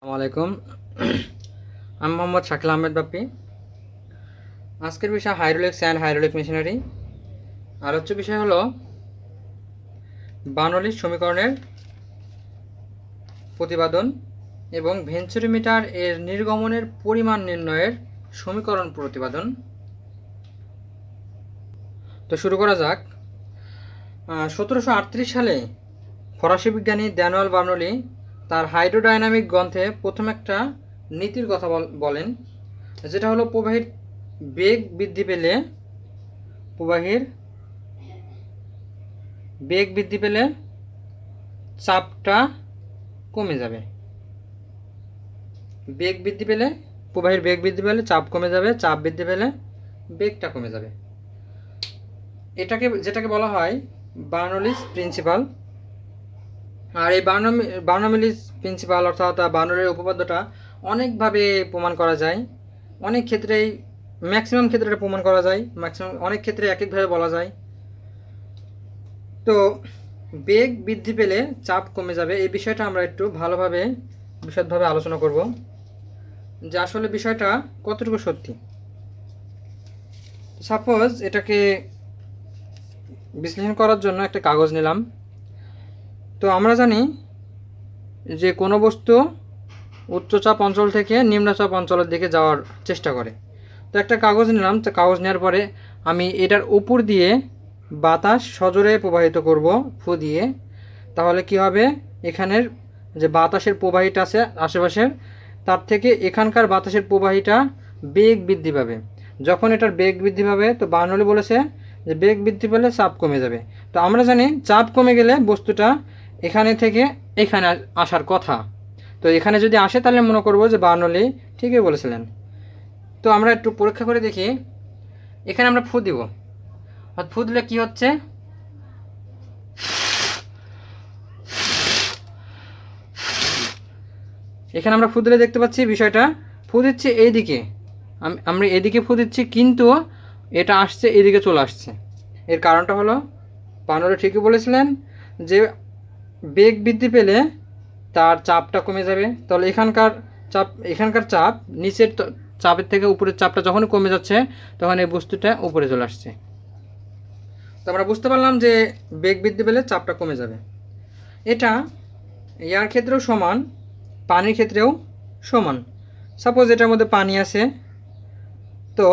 আসসালামাইকুম। আমি মোহাম্মদ শাকিল আহমেদ বাপ্পি। আজকের বিষয় হাইড্রোলিক্স অ্যান্ড হাইড্রোলিক মেশিনারি। আলোচ্য বিষয় হলো বার্নৌলির সমীকরণের প্রতিপাদন এবং ভেঞ্চুরিমিটার এর নির্গমনের পরিমাণ নির্ণয়ের সমীকরণ প্রতিপাদন। তো শুরু করা যাক। 1738 সালে ফরাসি বিজ্ঞানী ড্যানুয়েল বার্নৌলি তার হাইড্রোডাইনামিক গ্রন্থে প্রথম একটা নীতির কথা বলেন, যেটা হলো প্রবাহীর বেগ বৃদ্ধি পেলে চাপটা কমে যাবে। প্রবাহীর বেগ বৃদ্ধি পেলে চাপ কমে যাবে, চাপ বৃদ্ধি পেলে বেগটা কমে যাবে। যেটাকে বলা হয় বার্নৌলিস প্রিন্সিপাল। আর এই বার্নৌলিস প্রিন্সিপাল অর্থাৎ বার্নৌলির উপপাদ্যটা অনেকভাবে প্রমাণ করা যায়। অনেক ক্ষেত্রেই ম্যাক্সিমাম ক্ষেত্রে এটা প্রমাণ করা যায়, অনেক ক্ষেত্রে এক একভাবে বলা যায়। তো বেগ বৃদ্ধি পেলে চাপ কমে যাবে, এই বিষয়টা আমরা একটু বিশদভাবে আলোচনা করব যে আসলে বিষয়টা কতটুকু সত্যি। সাপোজ এটাকে বিশ্লেষণ করার জন্য একটা কাগজ নিলাম। তো আমরা জানি যে কোনো বস্তু উচ্চচাপ অঞ্চল থেকে নিম্নচাপ অঞ্চলের দিকে যাওয়ার চেষ্টা করে। তো একটা কাগজ নিলাম। তো কাগজ নেওয়ার পরে আমি এটার উপর দিয়ে বাতাস সজোরে প্রবাহিত করব ফু দিয়ে। তাহলে কি হবে, এখানের যে বাতাসের প্রবাহীটা আছে আশেপাশের, তার থেকে এখানকার বাতাসের প্রবাহীটা বেগ বৃদ্ধি পাবে। যখন এটার বেগ বৃদ্ধি পাবে, তো বার্নৌলি বলেছে যে বেগ বৃদ্ধি পেলে চাপ কমে যাবে। তো আমরা জানি চাপ কমে গেলে বস্তুটা এখানে থেকে এখানে আসার কথা। তো এখানে যদি আসে তাহলে মনে করব যে বার্নৌলি ঠিকই বলেছিলেন। তো আমরা একটু পরীক্ষা করে দেখি। এখানে আমরা ফু দিব, আর ফু দিলে কী হচ্ছে, এখানে আমরা ফু দিলে দেখতে পাচ্ছি বিষয়টা ফু দিচ্ছে এইদিকে, আমরা এদিকে ফু দিচ্ছি, কিন্তু এটা আসছে এদিকে চলে আসছে। এর কারণটা হলো বার্নৌলি ঠিকই বলেছিলেন যে বেগ বৃদ্ধি পেলে তার চাপটা কমে যাবে। তাহলে এখানকার চাপ নিচের চাপের থেকে উপরের চাপটা যখনই কমে যাচ্ছে তখন এই বস্তুটা উপরে চলে আসছে। তো আমরা বুঝতে পারলাম যে বেগ বৃদ্ধি পেলে চাপটা কমে যাবে। এটা এয়ার ক্ষেত্রেও সমান, পানির ক্ষেত্রেও সমান। সাপোজ এটার মধ্যে পানি আছে, তো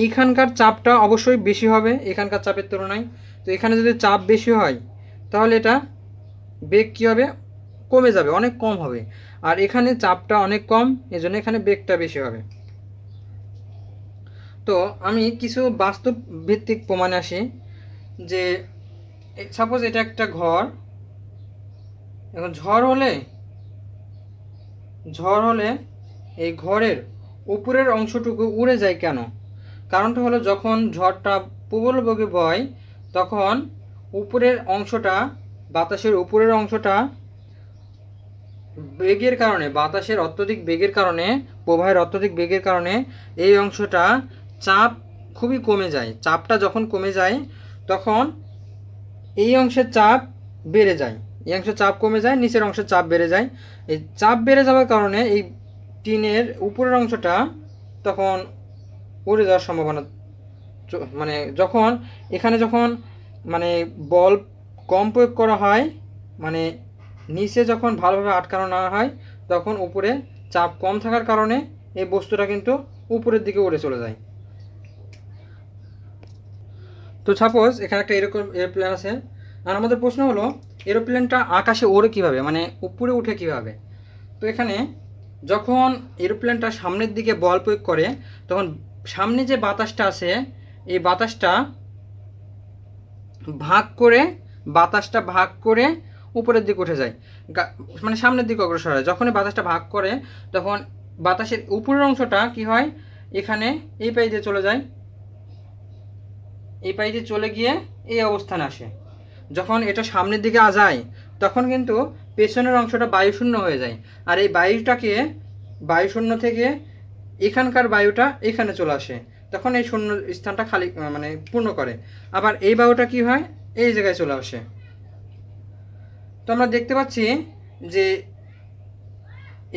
এইখানকার চাপটা অবশ্যই বেশি হবে এখানকার চাপের তুলনায়। তো এখানে যদি চাপ বেশি হয় তাহলে এটা বেগ কী হবে, কমে যাবে, অনেক কম হবে। আর এখানে চাপটা অনেক কম, এজন্য এখানে বেগটা বেশি হবে। তো আমি কিছু বাস্তব ভিত্তিক প্রমাণে আসি যে সাপোজ এটা একটা ঘর। এখন ঝড় হলে এই ঘরের উপরের অংশটুকু উড়ে যায় কেন? কারণটা হলো যখন ঝড়টা প্রবল বেগে বয় তখন বাতাসের উপরের অংশটা বেগের কারণে, বাতাসের অত্যধিক বেগের কারণে, প্রবাহের অত্যধিক বেগের কারণে এই অংশটা চাপ খুবই কমে যায়। চাপটা যখন কমে যায় তখন এই অংশের চাপ বেড়ে যায়, এই অংশের চাপ কমে যায়, নিচের অংশের চাপ বেড়ে যায়। এই চাপ বেড়ে যাওয়ার কারণে এই টিনের উপরের অংশটা তখন উড়ে যাওয়ার সম্ভাবনা, মানে যখন বল কম প্রয়োগ করা হয়, মানে নিচে যখন ভালোভাবে আটকানো না হয়, তখন উপরে চাপ কম থাকার কারণে এই বস্তুটা কিন্তু উপরের দিকে উড়ে চলে যায়। তো সাপোজ এখানে একটা এরকম এরোপ্লেন আছে, আর আমাদের প্রশ্ন হলো এরোপ্লেনটা আকাশে ওড়ে কীভাবে, মানে উপরে উঠে কীভাবে। তো এখানে যখন এরোপ্লেনটা সামনের দিকে বল প্রয়োগ করে তখন সামনে যে বাতাসটা আছে এই বাতাসটা ভাগ করে উপরের দিকে উঠে যায়, মানে সামনের দিকে অগ্রসর হয়। যখনই বাতাসটা ভাগ করে তখন বাতাসের উপরের অংশটা কি হয়, এখানে এই পাশ দিয়ে চলে যায়, এই পাশ দিয়ে চলে গিয়ে এই অবস্থানে আসে। যখন এটা সামনের দিকে যায় তখন কিন্তু পেছনের অংশটা বায়ুশূন্য হয়ে যায়, আর এই বায়ুশূন্য থেকে এখানকার বায়ুটা এখানে চলে আসে, তখন এই শূন্য স্থানটা খালি মানে পূর্ণ করে। আবার এই বায়ুটা কি হয়, এই জায়গায় চলে আসে। তো আমরা দেখতে পাচ্ছি যে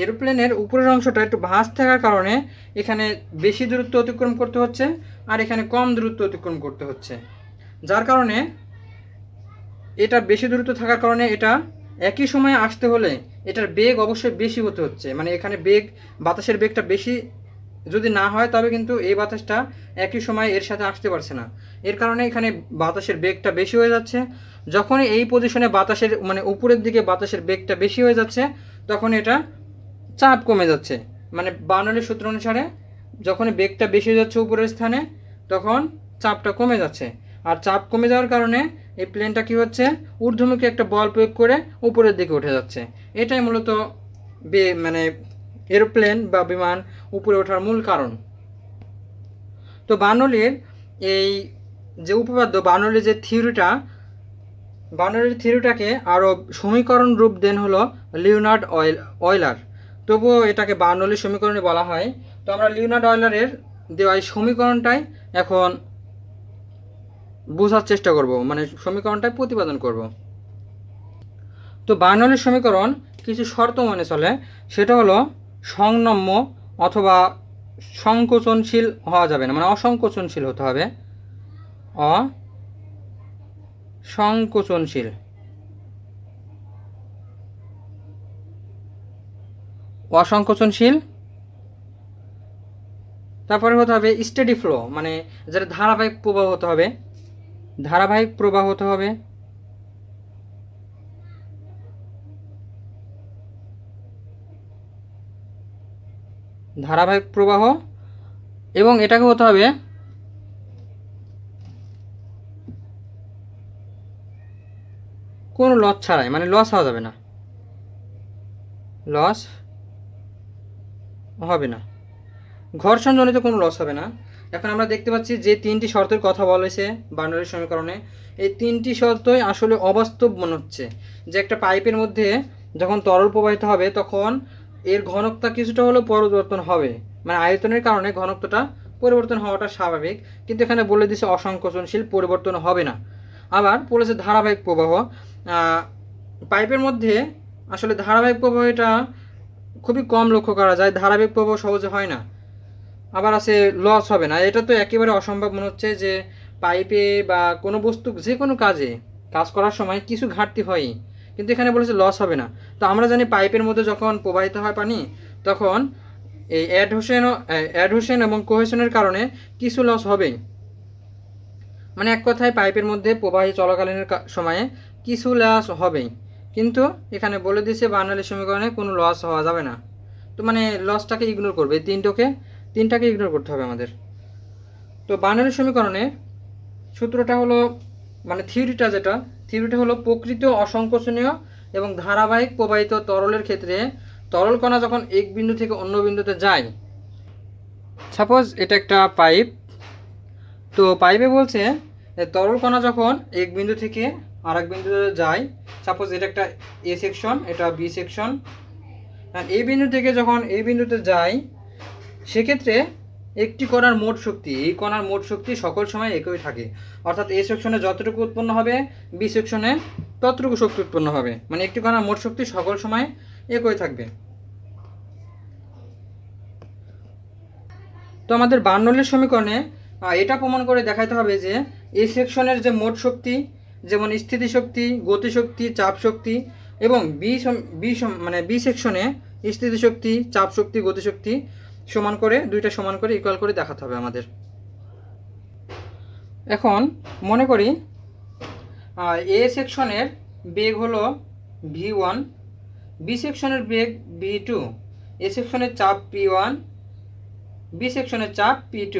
এরোপ্লেনের উপরের অংশটা একটু ভাঁজ থাকার কারণে এখানে বেশি দূরত্ব অতিক্রম করতে হচ্ছে আর এখানে কম দূরত্ব অতিক্রম করতে হচ্ছে, যার কারণে এটা বেশি দূরত্ব থাকার কারণে এটা একই সময়ে আসতে হলে এটার বেগ অবশ্যই বেশি হতে হচ্ছে, মানে এখানে বেগ বাতাসের বেগটা বেশি যদি না হয় তবে কিন্তু এই বাতাসটা একই সময় এর সাথে আসতে পারছে না। এর কারণে এখানে বাতাসের বেগটা বেশি হয়ে যাচ্ছে। যখনই এই পজিশনে বাতাসের মানে উপরের দিকে বাতাসের বেগটা বেশি হয়ে যাচ্ছে তখন এটা চাপ কমে যাচ্ছে, মানে বার্নৌলির সূত্র অনুসারে যখনই বেগটা বেশি হয়ে যাচ্ছে উপরের স্থানে তখন চাপটা কমে যাচ্ছে, আর চাপ কমে যাওয়ার কারণে এই প্লেনটা কি হচ্ছে ঊর্ধ্বমুখী একটা বল প্রয়োগ করে উপরের দিকে উঠে যাচ্ছে। এটাই মূলত মানে এরোপ্লেন বা বিমান উপরে ওঠার মূল কারণ। তো বার্নৌলির এই যে উপপাদ্য, বার্নৌলির যে বার্নৌলির থিওরিটাকে আরও সমীকরণ রূপ দেন হলো লিওনার্ড অয়লার, তবুও এটাকে বার্নৌলির সমীকরণে বলা হয়। তো আমরা লিওনার্ড অয়লারের দেওয়া এই সমীকরণটাই এখন বোঝার চেষ্টা করব, মানে সমীকরণটাই প্রতিপাদন করব। তো বার্নৌলির সমীকরণ কিছু শর্ত মেনে চলে, সেটা হলো সংনম্য অথবা সংকোচনশীল হওয়া যাবে না, মানে অসংকোচনশীল হতে হবে, অসংকোচনশীল। অসংকোচনশীল, তারপরে হতে হবে স্টেডি ফ্লো, মানে যেটা ধারাবাহিক প্রবাহ হতে হবে, ধারাবাহিক প্রবাহ হতে হবে। ধারাবাহিক প্রবাহ, এবং এটাকে হতে হবে কোনো লস ছাড়াই, মানে লস হওয়া যাবে না, লস হবে না, ঘর্ষণজনিত কোনো লস হবে না। এখন আমরা দেখতে পাচ্ছি যে তিনটি শর্তের কথা বলেছে বার্নৌলির সমীকরণে, এই তিনটি শর্তই আসলে অবাস্তব মনে হচ্ছে। যে একটা পাইপের মধ্যে যখন তরল প্রবাহিত হবে তখন এর ঘনত্ব কিছুটা হলেও পরিবর্তন হবে, মানে আয়তনের কারণে ঘনত্বটা পরিবর্তন হওয়াটা স্বাভাবিক, কিন্তু এখানে বলে দিছে অসংকোচনশীল, পরিবর্তন হবে না। আবার বলেছে ধারাবাহিক প্রবাহ, পাইপের মধ্যে আসলে ধারাবাহিক প্রবাহ এটা খুবই কম লক্ষ্য করা যায়, ধারাবাহিক প্রবাহ সহজে হয় না। আবার আছে লস হবে না, এটা তো একেবারে অসম্ভব মনে হচ্ছে যে পাইপে বা কোনো বস্তু যে কোনো কাজ করার সময় কিছু ঘাটতি হয়ই, কিন্তু এখানে বলেছে লস হবে না। তো আমরা জানি পাইপের মধ্যে যখন প্রবাহিত হয় পানি তখন এই অ্যাডহেশন এবং কোহেশনের কারণে কিছু লস হবেই, মানে এক কথায় পাইপের মধ্যে প্রবাহী চলাকালীন সময়ে কিছু লস হবেই, কিন্তু এখানে বলে দিয়েছে বার্নৌলির সমীকরণে কোনো লস হওয়া যাবে না। তো মানে লসটাকে ইগনোর করবে, তিনটাকে ইগনোর করতে হবে আমাদের। তো বার্নৌলির সমীকরণে সূত্রটা হলো, মানে থিওরিটা হলো প্রকৃত অসংকোচনীয় এবং ধারাবাহিক প্রবাহিত তরলের ক্ষেত্রে তরল কণা যখন এক বিন্দু থেকে অন্য বিন্দুতে যায়, সাপোজ এটা একটা পাইপ, তো পাইপে বলছে তরল কণা যখন এক বিন্দু থেকে আর এক বিন্দুতে যায়, সাপোজ এটা একটা এ সেকশন, এটা বি সেকশন, এই বিন্দু থেকে যখন এই বিন্দুতে যায় সেক্ষেত্রে একটি কণার মোট শক্তি, এই কণার মোট শক্তি সকল সময় একই থাকে, অর্থাৎ এ সেকশনে যতটুকু উৎপন্ন হবে বি সেকশনে ততটুকু শক্তি উৎপন্ন হবে, মানে একটি কণার মোট শক্তি সকল সময় একই থাকবে। তো আমাদের বার্নৌলির সমীকরণে এটা প্রমাণ করে দেখাতে হবে যে এই সেকশনের যে মোট শক্তি, যেমন স্থিতিশক্তি, গতিশক্তি, চাপ শক্তি, এবং মানে বি সেকশনে স্থিতিশক্তি, চাপ শক্তি, গতিশক্তি সমান করে, দুইটা সমান করে ইকুয়াল করে দেখাতে হবে আমাদের। এখন মনে করি এ সেকশনের বেগ হলো v1, বি সেকশনের বেগ v2, এ সেকশনের চাপ p1, বি সেকশনের চাপ p2।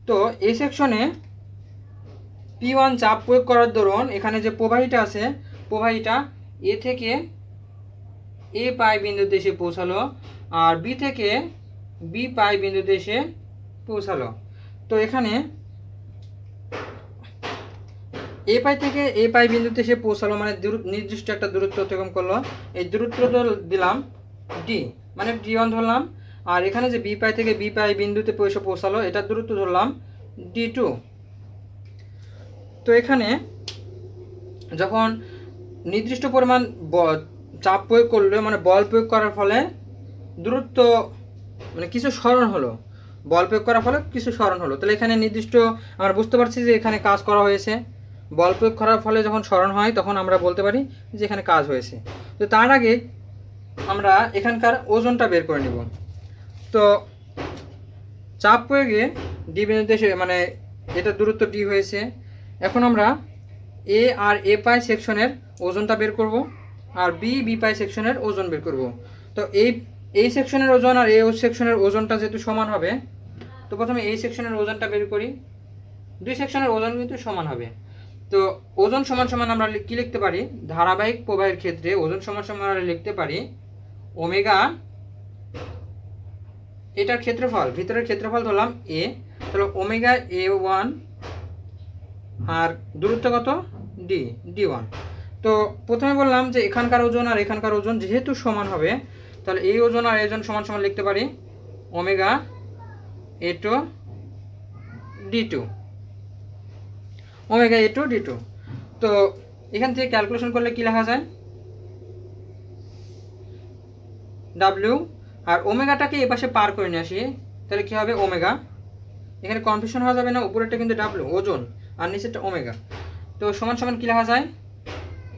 তো এ সেকশনে p1 চাপ প্রয়োগ করার দরুন এখানে যে প্রবাহীটা আছে, প্রবাহীটা এ থেকে এ পাই বিন্দুতে এসে পৌঁছালো, আর বি থেকে বি পাই বিন্দুতে এসে পৌঁছালো। তো এখানে এ পাই থেকে এ পাই বিন্দুতে এসে পৌঁছালো, মানে নির্দিষ্ট একটা দূরত্ব অতিক্রম করলো, এই দূরত্ব দিলাম ডি, মানে d1 ধরলাম, আর এখানে যে বি পাই থেকে বি পাই বিন্দুতে এসে পৌঁছালো এটার দূরত্ব ধরলাম d2। তো এখানে যখন নির্দিষ্ট পরিমাণ চাপ প্রয়োগ করলে মানে বল প্রয়োগ করার ফলে দূরত্ব মানে কিছু সরণ হলো, বল প্রয়োগ করার ফলে কিছু সরণ হলো, তাহলে এখানে নির্দিষ্ট আমরা বুঝতে পারছি যে এখানে কাজ করা হয়েছে। বল প্রয়োগ করার ফলে যখন সরণ হয় তখন আমরা বলতে পারি যে এখানে কাজ হয়েছে। তো তার আগে আমরা এখানকার ওজনটা বের করে নেব। তো চাপ প্রয়োগে ডি বিন্দুতে মানে এটা দূরত্ব ডি হয়েছে। এখন আমরা এ আর এ পাই সেকশনের ওজনটা বের করব, আর বি পাই সেকশনের ওজন বের করব। তো এই সেকশনের ওজন আর এই সেকশনের ওজনটা যেহেতু সমান হবে, তো প্রথমে এই সেকশনের ওজনটা বের করি। দুই সেকশনের ওজন কিন্তু সমান হবে। তো ওজন সমান সমান আমরা কি লিখতে পারি, ধারাবাহিক প্রবাহের ক্ষেত্রে ওজন সমান সমান আমরা লিখতে পারি ওমেগা, এটার ক্ষেত্রফল ভিতরের ক্ষেত্রফল ধরলাম এ, তাহলে ওমেগা A1 আর দূরত্ব কত D1। তো প্রথমে বললাম যে এখানকার ওজন আর এখানকার ওজন যেহেতু সমান হবে, তাহলে এই ওজন আর এই ওজন সমান সমান লিখতে পারি omega A2 D2, omega A2 D2। তো এখান থেকে ক্যালকুলেশন করলে কি লেখা যায়, W আর ওমেগাটাকে এ পাশে পার করে নিয়ে আসি, তাহলে কি হবে ওমেগা, এখানে কনফিউশন হওয়া যাবে না, উপরেরটা কিন্তু W ওজন আর নিচেরটা ওমেগা। তো সমান সমান কি লেখা যায়,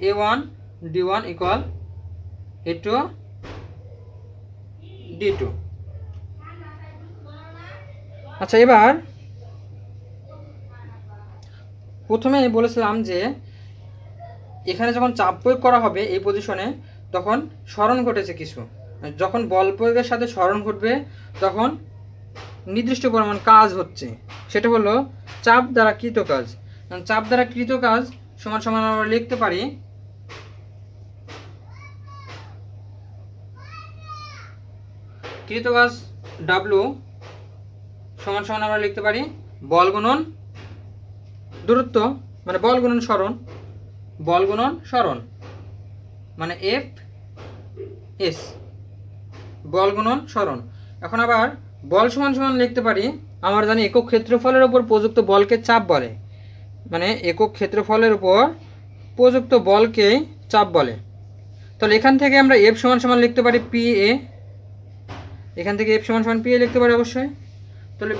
A1 D1 equal A2 D2। আচ্ছা, এবার প্রথমে বলেছিলাম যে এখানে যখন চাপ প্রয়োগ করা হবে এই পজিশনে তখন সরণ ঘটেছে কিছু, যখন বল প্রয়োগের সাথে সরণ ঘটবে তখন নির্দিষ্ট পরিমাণ কাজ হচ্ছে, সেটা হলো চাপ দ্বারা কৃত কাজ। চাপ দ্বারা কৃত কাজ সমান সমান আমরা লিখতে পারি কৃত কাজ W সমান সমান আমরা লিখতে পারি বল গুণন দূরত্ব, মানে বল গুণন সরণ, বল গুণন সরণ মানে FS, বল গুণন সরণ। এখন আবার বল সমান সমান লিখতে পারি, আমরা জানি একক ক্ষেত্রফলের উপর প্রযুক্ত বলকে চাপ বলে, মানে একক ক্ষেত্রফলের উপর প্রযুক্ত বলকেই চাপ বলে। তাহলে এখান থেকে আমরা F সমান সমান লিখতে পারি PA, এখান থেকে F সমান সমান PA লিখতে পারি অবশ্যই। তাহলে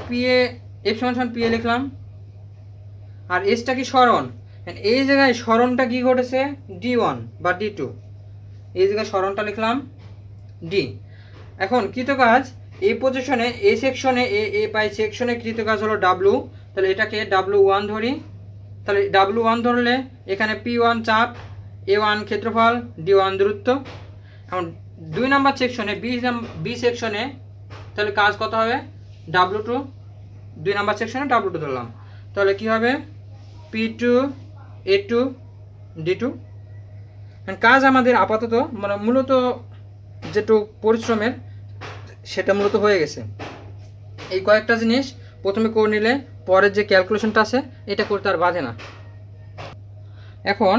F সমান সমান PA লিখলাম। আর এসটা কি সরণ, এই জায়গায় সরণটা কি ঘটেছে D1 বা D2, এই জায়গায় সরণটা লিখলাম D। এখন কৃত কাজ এই পজিশনে এই সেকশনে এ পাই সেকশনে কৃত কাজ হলো W, তাহলে এটাকে W1 ধরি, তাহলে W1 ধরলে এখানে P1 চাপ, A1 ক্ষেত্রফল, D1 দূরত্ব। এখন 2 নম্বর সেকশনে বি সেকশনে তাহলে কাজ কত হবে W2, 2 নম্বর সেকশনে W2 ধরলাম, তাহলে কি হবে P2 A2 D2। কাজ আমাদের আপাতত মানে মূলত যেটুকু পরিশ্রমের সেটা মূলত হয়ে গেছে। এই কয়েকটা জিনিস প্রথমে করে নিলে পরের যে ক্যালকুলেশনটা আছে এটা করতে আর বাধে না। এখন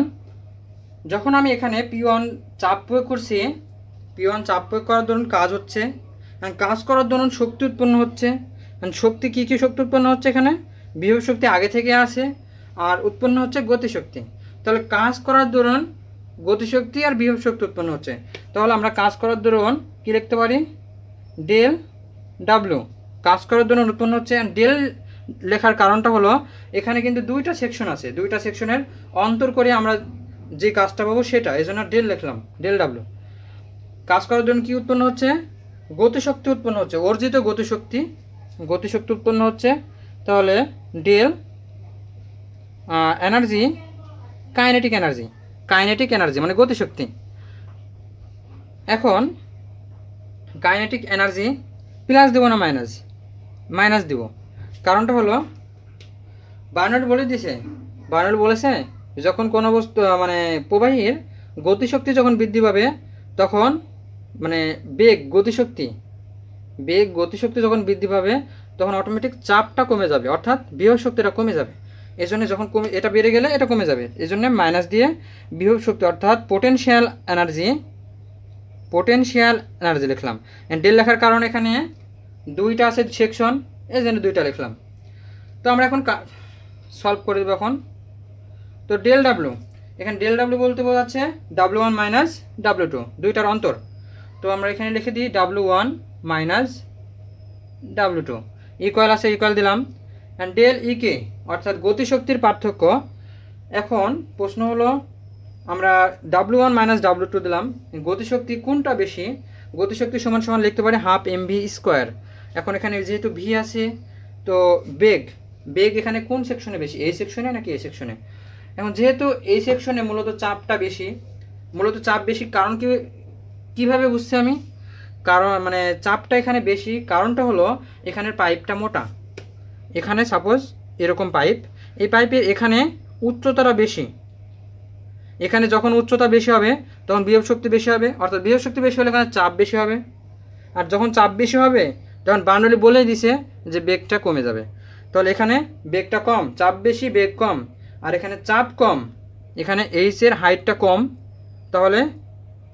যখন আমি এখানে P1 চাপ প্রয়োগ করছি, P1 চাপ প্রয়োগ করার দরুন কাজ হচ্ছে, কাজ করার দরুন শক্তি উৎপন্ন হচ্ছে। শক্তি কী কী শক্তি উৎপন্ন হচ্ছে, এখানে বিভব শক্তি আগে থেকে আছে আর উৎপন্ন হচ্ছে গতিশক্তি। তাহলে কাজ করার দরুন গতিশক্তি আর বিভব শক্তি উৎপন্ন হচ্ছে, তাহলে আমরা কাজ করার দরুন কী লিখতে পারি ডেল W, কাজ করার দরুন উৎপন্ন হচ্ছে। ডেল লেখার কারণটা হলো এখানে কিন্তু দুইটা সেকশন আছে, দুইটা সেকশনের অন্তর করে আমরা যে কাজটা পাবো সেটা, এই জন্য ডেল লিখলাম ডেল W। কাজ করার জন্য কি উৎপন্ন হচ্ছে, গতিশক্তি উৎপন্ন হচ্ছে, অর্জিত গতিশক্তি উৎপন্ন হচ্ছে। তাহলে ডেল এনার্জি কাইনেটিক এনার্জি মানে গতিশক্তি। এখন কাইনেটিক এনার্জি প্লাস দেবো না মাইনাস দিব, কারণটা হলো বার্নৌলি বলেছে যখন কোনো বস্তু মানে প্রবাহীর গতিশক্তি যখন বৃদ্ধি পাবে তখন মানে বেগ গতিশক্তি যখন বৃদ্ধি পাবে তখন অটোমেটিক চাপটা কমে যাবে, অর্থাৎ বিভব শক্তিটা কমে যাবে। এই জন্য যখন এটা বেড়ে গেলে এটা কমে যাবে, এই জন্য মাইনাস দিয়ে বিভব শক্তি অর্থাৎ পোটেনশিয়াল এনার্জি লিখলাম। ডেল লেখার কারণ এখানে দুইটা আছে সেকশন, এই জন্য দুইটা লিখলাম। তো আমরা এখন সলভ করে দেবো এখন। তো ডেল W এখানে ডেল ডাব্লিউ বলতে বোঝাচ্ছে W1 মাইনাস W2 দুইটার অন্তর। তো আমরা এখানে লিখে দিই W1 মাইনাস W2 ইকুয়াল আছে, ইকুয়াল দিলাম। অ্যান্ড ডেল ইকে অর্থাৎ গতিশক্তির পার্থক্য। এখন প্রশ্ন হলো আমরা W1 মাইনাস W2 দিলাম, গতিশক্তি কোনটা বেশি? গতিশক্তি সমান সমান লিখতে পারি হাফ mv স্কোয়ার। এখন এখানে যেহেতু ভি আছে, তো বেগ এখানে কোন সেকশনে বেশি, এই সেকশনে নাকি এই সেকশনে? এখন যেহেতু এই সেকশনে মূলত চাপটা বেশি, মূলত চাপ বেশি, কারণ কীভাবে বুঝছি আমি? কারণ মানে চাপটা এখানে বেশি, কারণটা হলো এখানের পাইপটা মোটা। এখানে সাপোজ এরকম পাইপ, এই পাইপের এখানে উচ্চতাটা বেশি। এখানে যখন উচ্চতা বেশি হবে তখন বিভব শক্তি বেশি হবে, অর্থাৎ বিভব শক্তি বেশি হলে এখানে চাপ বেশি হবে। আর যখন চাপ বেশি হবে তখন বার্নৌলি বলেই দিছে যে বেগটা কমে যাবে। তাহলে এখানে বেগটা কম, চাপ বেশি, বেগ কম। আর এখানে চাপ কম, এখানে এইচের হাইটটা কম, তাহলে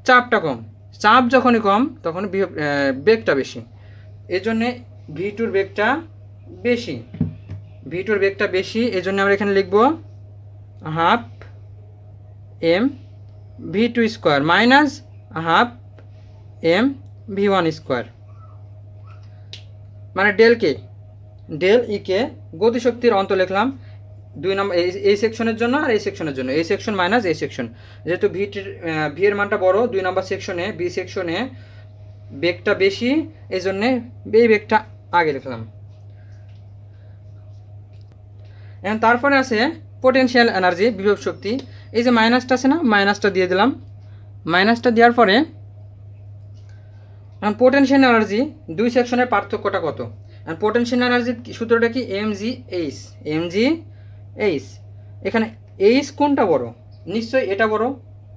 চাপটা কম। চাপ যখনই কম তখন বেগটা বেশি। এই জন্যে V2-র বেগটা বেশি, V2-র বেগটা বেশি। এই জন্য আমরা এখানে লিখব half m V2 square minus half m V1 square. মানে ডেল ই কে গতিশক্তির অন্তর লিখলাম 2 নম্বর এই সেকশনের জন্য আর এই সেকশনের জন্য, এই সেকশন মাইনাস এই সেকশন। যেহেতু ভি এর মানটা বড়, 2 নম্বর সেকশনে বি সেকশনে বেগটা বেশি, এই জন্যে এই বেগটা আগে লিখলাম। এখন তারপরে আছে পোটেনশিয়াল এনার্জি, বিভব শক্তি। এই যে মাইনাসটা আছে না, মাইনাসটা দিয়ে দিলাম। মাইনাসটা দেওয়ার পরে এখন পোটেনশিয়াল এনার্জি দুই সেকশনের পার্থক্যটা কত? আর পোটেনশিয়াল এনার্জির সূত্রটা কি? mgh। এখানে এইচ কোনটা বড়? নিশ্চয়ই এটা বড়,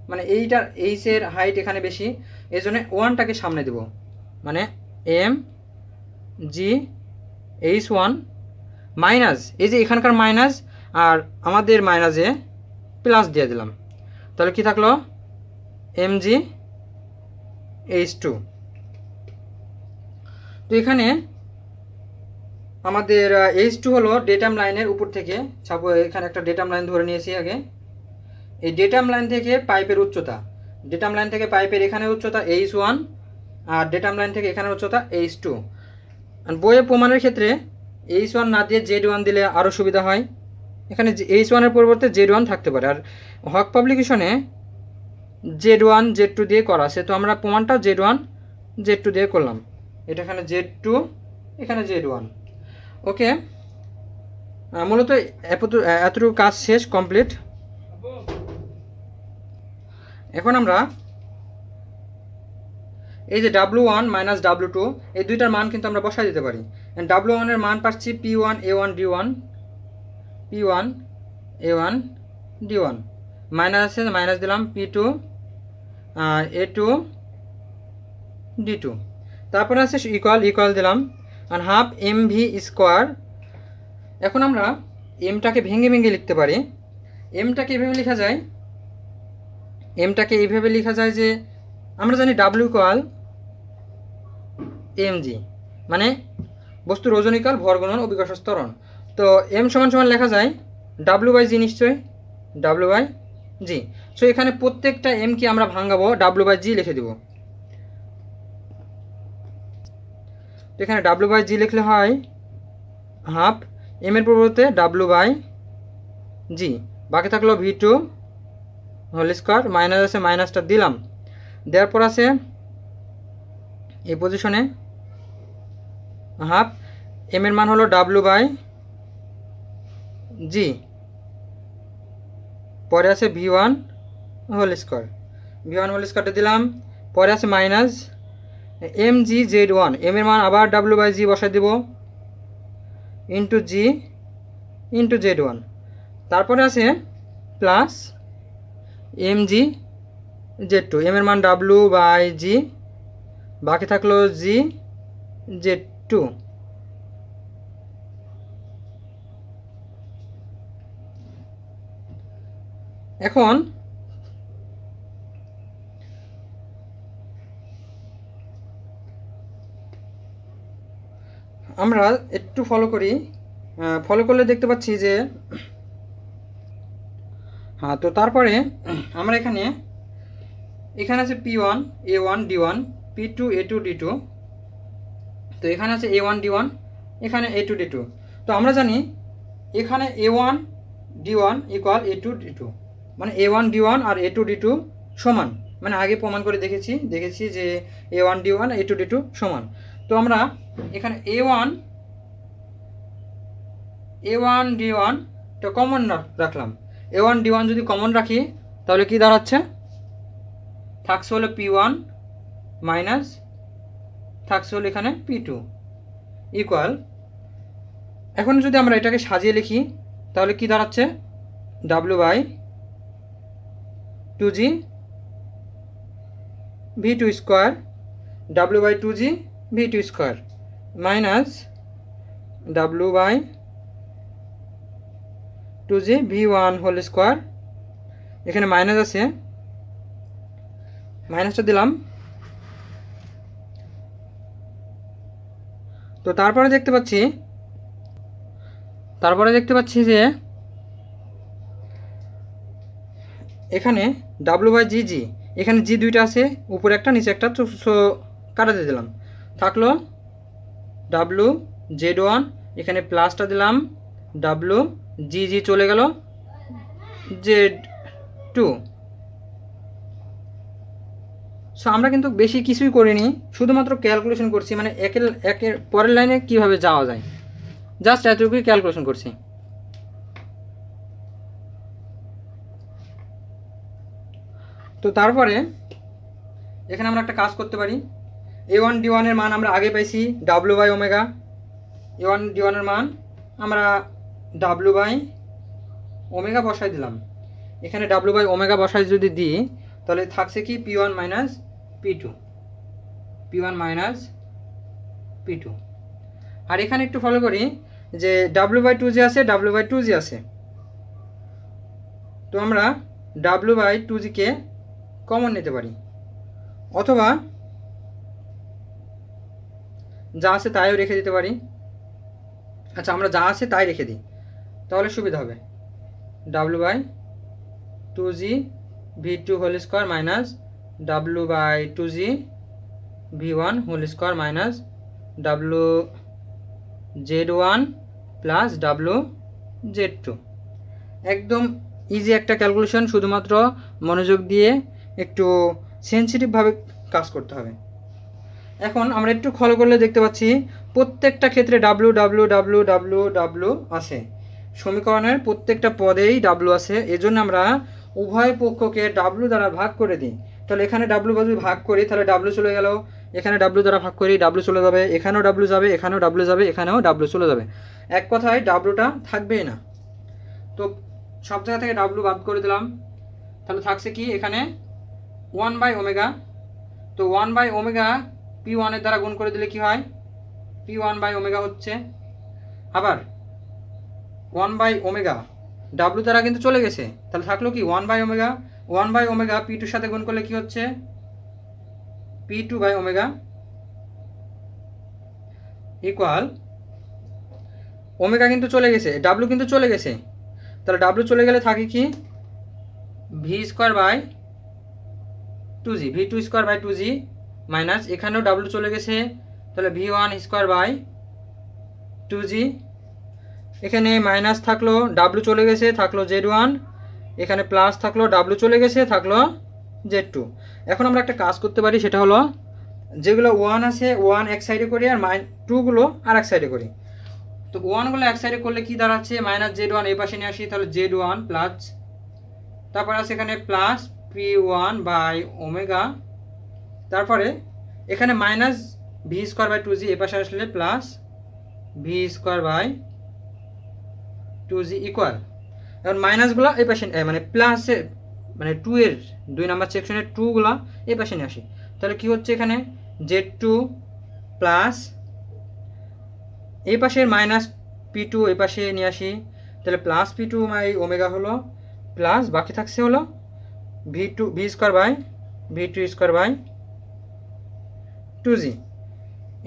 মানে এইটার এইচের হাইট এখানে বেশি, এই জন্য ওয়ানটাকে সামনে দেব, মানে mgh1 মাইনাস এই যে এখানকার মাইনাস আর আমাদের মাইনাসে প্লাস দিয়ে দিলাম, তাহলে কি থাকলো? mgh2। তো এখানে আমাদের H2 হলো ডেটাম লাইনের উপর থেকে, এখানে একটা ডেটাম লাইন ধরে নিয়েছি আগে। এই ডেটাম লাইন থেকে পাইপের উচ্চতা, ডেটাম লাইন থেকে পাইপের এখানে উচ্চতা H1 আর ডেটাম লাইন থেকে এখানে উচ্চতা H2। আর বইয়ে প্রমাণের ক্ষেত্রে H1 না দিয়ে Z1 দিলে আরও সুবিধা হয়। এখানে H1 এর পরিবর্তে Z1 থাকতে পারে। আর হক পাবলিকেশনে Z1 Z2 দিয়ে করা আছে, তো আমরা প্রমাণটাও Z1 Z2 দিয়ে করলাম। এটা এখানে Z2, এখানে Z1। ওকে, মূলত এতটুকু কাজ শেষ, কমপ্লিট। এখন আমরা এই যে W1 মাইনাস W2 এই দুইটার মান কিন্তু আমরা বসাই দিতে পারি। W1 এর মান পাচ্ছি P1 A1 D1, P1 A1 D1, minus আছে মাইনাস দিলাম P2 A2 D2, তারপরে আছে ইকুয়াল দিলাম আর হাফ mv স্কোয়ার। এখন আমরা এমটাকে ভেঙে ভেঙে লিখতে পারি। এমটাকে এইভাবে লেখা যায়, যে আমরা জানি W ইকুয়াল mg, মানে বস্তুর ওজনিকাল ভর গুণন অভিকর্ষজ ত্বরণ। তো m সমান সমান লেখা যায় W/g, নিশ্চয়ই W/g। সো এখানে প্রত্যেকটা m কি আমরা ভাঙাবো, W/g লিখে দিব। তো এখানে W/g লিখলে হয় হাফ m এর পরিবর্তে W/g, বাকি থাকলো V2 হোল স্কোয়ার, মাইনাস আছে মাইনাসটা দিলাম, দেওয়ার পর আছে এই পজিশনে হাফ m এর মান হলো W/g, পরে আছে V1 হোল স্কোয়ারটা দিলাম, পরে আছে মাইনাস mgz1, m এর মান আবার W/g বসাই দেব ইন্টু g ইন্টু z1, তারপরে আছে প্লাস mgz2, m এর মান W/g, বাকি থাকলো g z2। এখন আমরা একটু ফলো করলে দেখতে পাচ্ছি যে হ্যাঁ, তো তারপরে আমরা এখানে আছে P1 A1 D1 P2 A2 D2, তো এখানে আছে A1 D1, এখানে A2 D2। তো আমরা জানি এখানে A1 D1 equal A2 D2, মানে A1 D1 আর A2 D2 সমান, মানে আগে প্রমাণ করে দেখেছি যে A1 D1 A2 D2 সমান। তো আমরা এখানে A1 D1 টা কমন রাখলাম। A1 D1 যদি কমন রাখি তাহলে কি দাঁড়াচ্ছে, থাকছে হলো P1 মাইনাস থাকছে হলো এখানে P2 ইকুয়াল, এখন যদি আমরা এটাকে সাজিয়ে লিখি তাহলে কি দাঁড়াচ্ছে, W/2G V2 square W/2G V2 square minus W/2G V1 whole square, এখানে মাইনাস আছে, মাইনাসটা দিলাম। তো তারপরে দেখতে পাচ্ছি যে এখানে W/GG, এখানে জি দুইটা আছে, উপরে একটা নিচে একটা, কাটাতে দিলাম, থাকলো WZ1, এখানে প্লাসটা দিলাম, WGG চলে গেল Z2। সো আমরা কিন্তু বেশি কিছুই করিনি, শুধুমাত্র ক্যালকুলেশন করছি, মানে একের পরের লাইনে কিভাবে যাওয়া যায়, জাস্ট এতটুকুই ক্যালকুলেশন করছি। তো তারপরে এখানে আমরা একটা কাজ করতে পারি, A1 D1 এর মান আমরা আগে পাইছি W/ওমেগা, A1 D1 এর মান আমরা W/ওমেগা বসাই দিলাম, এখানে W/ওমেগা বসাই যদি দিই তাহলে থাকছে কি P1 মাইনাস P2। আর এখানে একটু ফলো করি যে W/2G আছে, W/2G আছে, তো আমরা W/2G কে কমন নিতে পারি, অথবা যা আছে তাইও রেখে দিতে পারি। আচ্ছা, আমরা যা আছে তাই রেখে দিই, তাহলে সুবিধা হবে। W/2G V2 whole square minus W/2G V1 whole square minus WZ1 plus WZ2। একদম ইজি একটা ক্যালকুলেশন, শুধুমাত্র মনোযোগ দিয়ে একটু সেন্সিটিভভাবে কাজ করতে হবে। এখন আমরা একটু ফলো করলে দেখতে পাচ্ছি প্রত্যেকটা ক্ষেত্রে W আছে, সমীকরণের প্রত্যেকটা পদেই W আছে, এজন্য আমরা উভয় পক্ষকে W দ্বারা ভাগ করে দিই। তাহলে এখানে W যদি ভাগ করি তাহলে W চলে গেল, এখানে W দ্বারা ভাগ করি W চলে যাবে, এখানেও W যাবে, এখানেও W যাবে, এখানেও W চলে যাবে, এক কথায় Wটা থাকবেই না। তো সব জায়গা থেকে W বাদ করে দিলাম, তাহলে থাকছে কি এখানে 1/ওমেগা। তো 1/ওমেগা P1 এর দ্বারা গুণ করে দিলে কি হয়, P1/ওমেগা হচ্ছে। আবার 1/ওমেগা W দ্বারা কিন্তু চলে গেছে, তাহলে থাকলো কি 1/ওমেগা। 1/ওমেগা P2 সাথে গুণ করলে কি হচ্ছে, P2/ওমেগা ইকুয়াল, ওমেগা কিন্তু চলে গেছে, W কিন্তু চলে গেছে, তাহলে W চলে গেলে থাকে কি V²/2G V2 স্কোয়ার/2G মাইনাস, এখানেও W চলে গেছে, তাহলে V1 স্কোয়ার/2G, এখানে মাইনাস থাকলো, W চলে গেছে, থাকলো Z1, এখানে প্লাস থাকলো, W চলে গেছে, থাকলো Z2। এখন আমরা একটা কাজ করতে পারি, সেটা হলো যেগুলো 1 আছে 1 এক সাইডে করি আর 2 গুলো আর এক সাইডে করি। তো 1 গুলো এক সাইডে করলে কি দাঁড়াচ্ছে, মাইনাস Z1 এই পাশে নিয়ে আসি, তাহলে Z1 প্লাস, তারপর আছে এখানে প্লাস P1/ওমেগা, তারপরে এখানে মাইনাস V²/2G এই পাশে আসলে প্লাস V²/2G ইকুয়াল, এখন মাইনাসগুলো এই পাশে মানে প্লাসে মানে 2 এর 2 নাম্বার সেকশনের 2 গুলো এই পাশে নিয়ে আসি, তাহলে কি হচ্ছে এখানে Z2 প্লাস এই পাশের মাইনাস P2 এই পাশে নিয়ে আসি, তাহলে প্লাস P2/ওমেগা হলো প্লাস, বাকি থাকছে হলো V2 2G।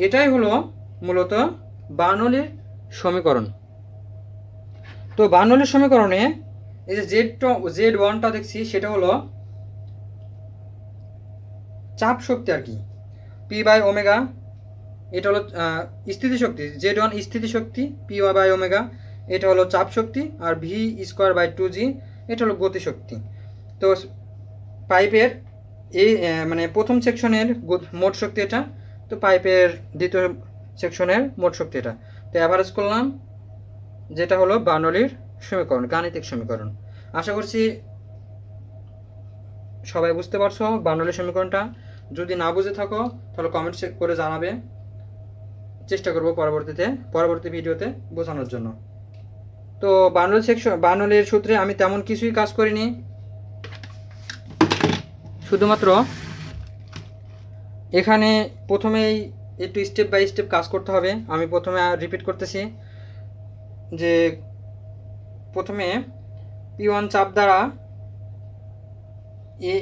এটাই হলো মূলত বার্নৌলির সমীকরণ। তো বার্নৌলির সমীকরণে এই যে Z1টা দেখছি সেটা হলো চাপ শক্তি আর কি, P/ω, এটা হলো স্থিতিশক্তি। Z1 স্থিতিশক্তি, P/ω, এটা হলো চাপ শক্তি, আর V²/2G এটা হলো গতিশক্তি। তো পাইপের এই মানে প্রথম সেকশনের মোট শক্তি এটা, তো পাইপের দ্বিতীয় সেকশনের মোট শক্তি এটা। তো অ্যাভারেজ করলাম, যেটা হলো বার্নৌলির সমীকরণ, গাণিতিক সমীকরণ। আশা করছি সবাই বুঝতে পারছো বার্নৌলির সমীকরণটা। যদি না বুঝে থাকো তাহলে কমেন্ট করে জানাবে, চেষ্টা করব পরবর্তী ভিডিওতে বোঝানোর জন্য। তো বার্নৌলির সূত্রে আমি তেমন কিছুই কাজ করিনি, শুধুমাত্র এখানে প্রথমেই একটু স্টেপ বাই স্টেপ কাজ করতে হবে। আমি প্রথমে রিপিট করতেছি যে প্রথমে P1 চাপ দ্বারা